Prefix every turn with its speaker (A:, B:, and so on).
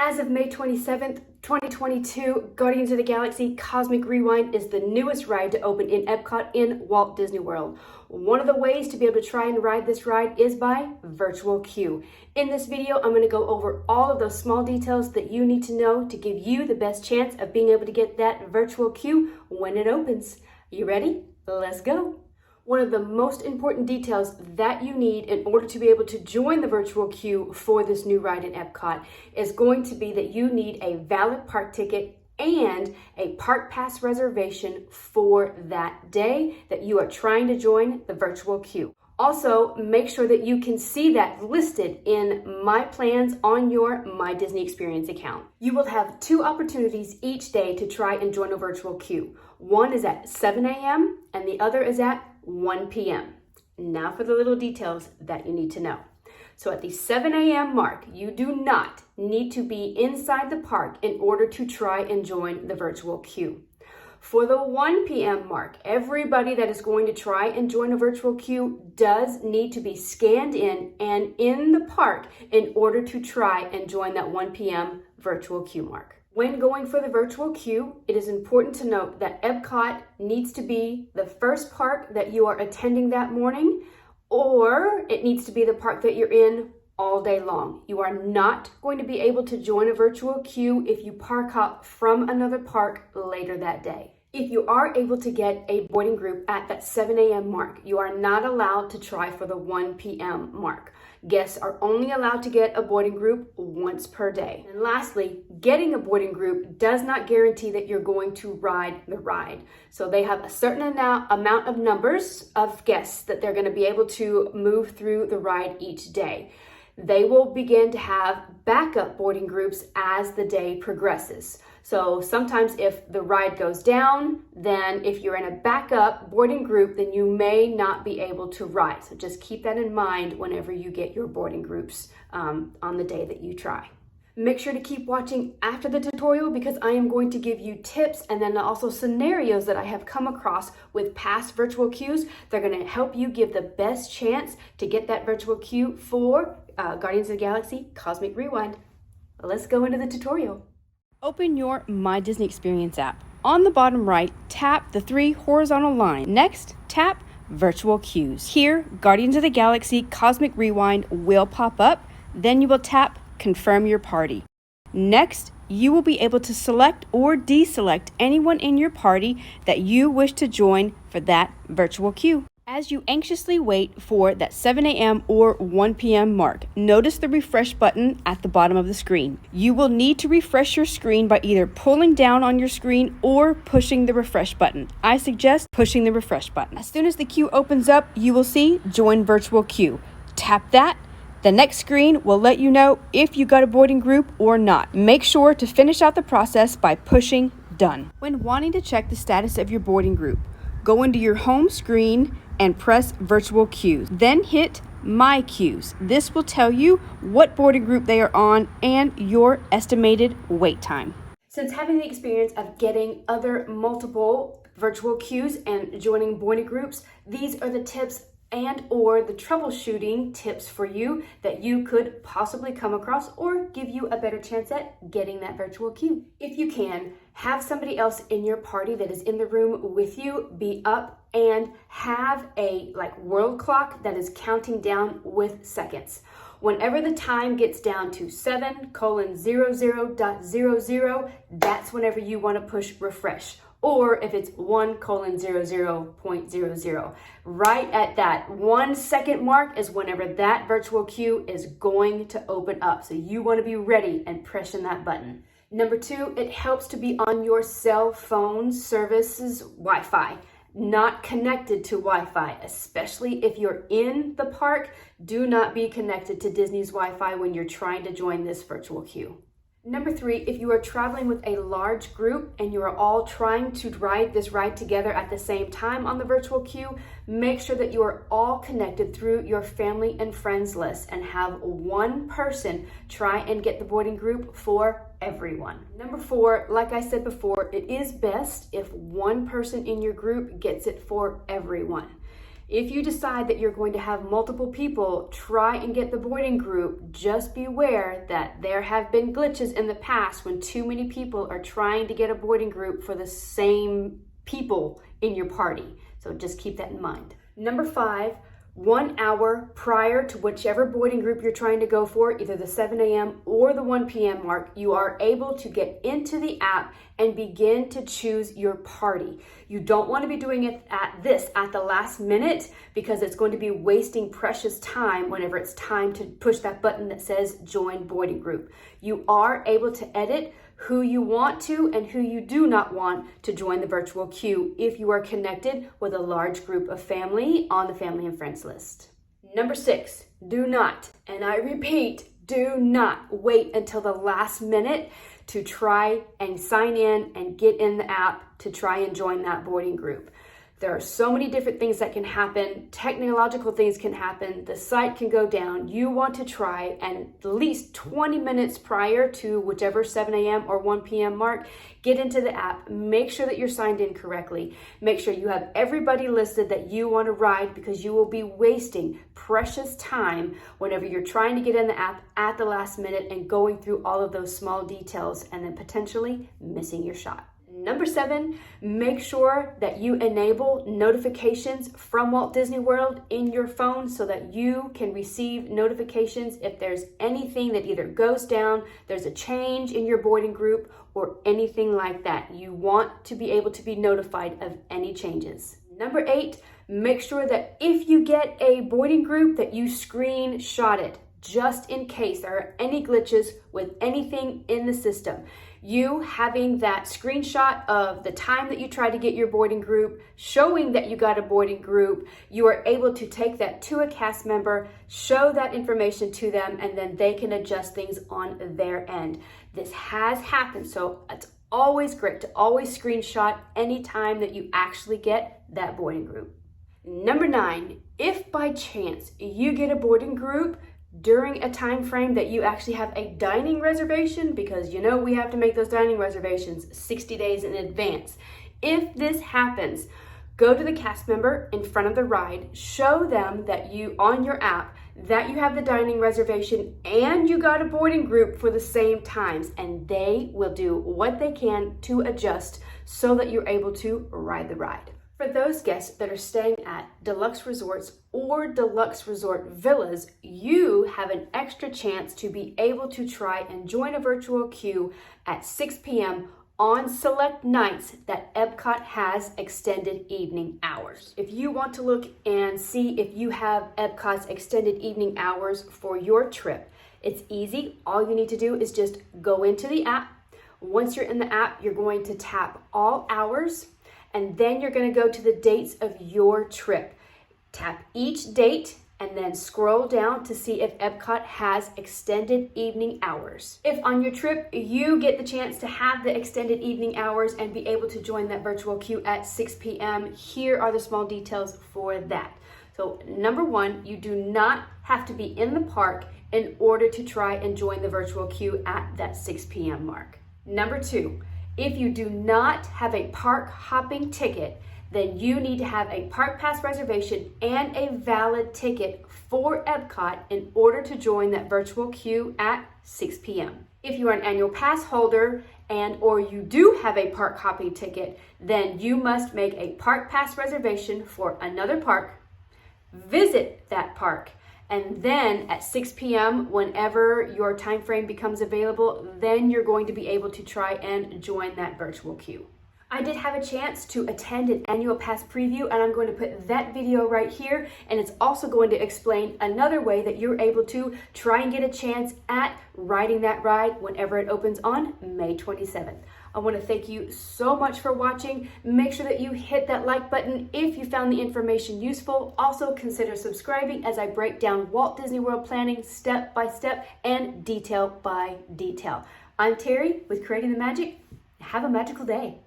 A: As of May 27th, 2022, Guardians of the Galaxy Cosmic Rewind is the newest ride to open in Epcot in Walt Disney World. One of the ways to be able to try and ride this ride is by virtual queue. In this video, I'm going to go over all of those small details that you need to know to give you the best chance of being able to get that virtual queue when it opens. You ready? Let's go. One of the most important details that you need in order to be able to join the virtual queue for this new ride in Epcot is going to be that you need a valid park ticket and a park pass reservation for that day that you are trying to join the virtual queue. Also, make sure that you can see that listed in My Plans on your My Disney Experience account. You will have two opportunities each day to try and join a virtual queue. One is at 7 a.m. and the other is at 1 p.m. Now for the little details that you need to know. So at the 7 a.m. mark, you do not need to be inside the park in order to try and join the virtual queue. For the 1 p.m. mark, everybody that is going to try and join a virtual queue does need to be scanned in and in the park in order to try and join that 1 p.m. virtual queue mark. When going for the virtual queue, it is important to note that Epcot needs to be the first park that you are attending that morning, or it needs to be the park that you're in all day long. You are not going to be able to join a virtual queue if you park up from another park later that day. If you are able to get a boarding group at that 7 a.m. mark, you are not allowed to try for the 1 p.m. mark. Guests are only allowed to get a boarding group once per day. And lastly, getting a boarding group does not guarantee that you're going to ride the ride. So they have a certain amount of numbers of guests that they're going to be able to move through the ride each day. They will begin to have backup boarding groups as the day progresses. So sometimes if the ride goes down, then if you're in a backup boarding group, then you may not be able to ride. So just keep that in mind whenever you get your boarding groups on the day that you try. Make sure to keep watching after the tutorial because I am going to give you tips and then also scenarios that I have come across with past virtual queues. They're going to help you give the best chance to get that virtual queue for Guardians of the Galaxy Cosmic Rewind. Let's go into the tutorial. Open your My Disney Experience app. On the bottom right, tap the three horizontal lines. Next, tap Virtual Queues. Here, Guardians of the Galaxy Cosmic Rewind will pop up. Then you will tap Confirm Your Party. Next, you will be able to select or deselect anyone in your party that you wish to join for that virtual queue. As you anxiously wait for that 7 a.m. or 1 p.m. mark, notice the refresh button at the bottom of the screen. You will need to refresh your screen by either pulling down on your screen or pushing the refresh button. I suggest pushing the refresh button. As soon as the queue opens up, you will see Join Virtual Queue. Tap that. The next screen will let you know if you got a boarding group or not. Make sure to finish out the process by pushing Done. When wanting to check the status of your boarding group, go into your home screen and press Virtual Queues. Then hit My Queues. This will tell you what boarding group they are on and your estimated wait time. Since having the experience of getting other multiple virtual queues and joining boarding groups, these are the tips and or the troubleshooting tips for you that you could possibly come across or give you a better chance at getting that virtual queue. If you can, have somebody else in your party that is in the room with you be up and have a world clock that is counting down with seconds. Whenever the time gets down to 7:00.00, that's whenever you want to push refresh. Or if it's 1:00.00, right at that 1 second mark is whenever that virtual queue is going to open up. So you want to be ready and pressing that button. Number 2, it helps to be on your cell phone service's Wi-Fi, not connected to Wi-Fi, especially if you're in the park. Do not be connected to Disney's Wi-Fi when you're trying to join this virtual queue. Number 3, if you are traveling with a large group and you are all trying to ride this ride together at the same time on the virtual queue, make sure that you are all connected through your family and friends list and have one person try and get the boarding group for everyone. Number 4, like I said before, it is best if one person in your group gets it for everyone. If you decide that you're going to have multiple people try and get the boarding group, just beware that there have been glitches in the past when too many people are trying to get a boarding group for the same people in your party. So just keep that in mind. Number 5, 1 hour prior to whichever boarding group you're trying to go for, either the 7 a.m. or the 1 p.m. mark, you are able to get into the app and begin to choose your party. You don't want to be doing it at the last minute, because it's going to be wasting precious time whenever it's time to push that button that says join boarding group. You are able to edit who you want to and who you do not want to join the virtual queue if you are connected with a large group of family on the family and friends list. Number 6, do not, and I repeat, do not wait until the last minute to try and sign in and get in the app to try and join that boarding group. There are so many different things that can happen. Technological things can happen. The site can go down. You want to try, and at least 20 minutes prior to whichever 7 a.m. or 1 p.m. mark, get into the app. Make sure that you're signed in correctly. Make sure you have everybody listed that you want to ride, because you will be wasting precious time whenever you're trying to get in the app at the last minute and going through all of those small details and then potentially missing your shot. Number 7, make sure that you enable notifications from Walt Disney World in your phone so that you can receive notifications if there's anything that either goes down, there's a change in your boarding group, or anything like that. You want to be able to be notified of any changes. Number 8, make sure that if you get a boarding group that you screenshot it, just in case there are any glitches with anything in the system. You having that screenshot of the time that you tried to get your boarding group, showing that you got a boarding group, you are able to take that to a cast member, show that information to them, and then they can adjust things on their end. This has happened, so it's always great to always screenshot any time that you actually get that boarding group. Number 9, if by chance you get a boarding group during a time frame that you actually have a dining reservation, because you know we have to make those dining reservations 60 days in advance. If this happens, go to the cast member in front of the ride, show them that you, on your app, that you have the dining reservation and you got a boarding group for the same times, and they will do what they can to adjust so that you're able to ride the ride. For those guests that are staying at Deluxe Resorts or Deluxe Resort Villas, you have an extra chance to be able to try and join a virtual queue at 6 p.m. on select nights that Epcot has extended evening hours. If you want to look and see if you have Epcot's extended evening hours for your trip, it's easy. All you need to do is just go into the app. Once you're in the app, you're going to tap all hours, and then you're going to go to the dates of your trip. Tap each date and then scroll down to see if Epcot has extended evening hours. If on your trip you get the chance to have the extended evening hours and be able to join that virtual queue at 6 p.m., here are the small details for that. So number 1, you do not have to be in the park in order to try and join the virtual queue at that 6 p.m. mark. Number 2, if you do not have a park hopping ticket, then you need to have a park pass reservation and a valid ticket for Epcot in order to join that virtual queue at 6 p.m. If you are an annual pass holder or you do have a park hopping ticket, then you must make a park pass reservation for another park, visit that park, and then at 6 p.m., whenever your time frame becomes available, then you're going to be able to try and join that virtual queue. I did have a chance to attend an annual pass preview, and I'm going to put that video right here, and it's also going to explain another way that you're able to try and get a chance at riding that ride whenever it opens on May 27th. I want to thank you so much for watching. Make sure that you hit that like button if you found the information useful. Also consider subscribing as I break down Walt Disney World planning step by step and detail by detail. I'm Terry with Creating the Magic. Have a magical day.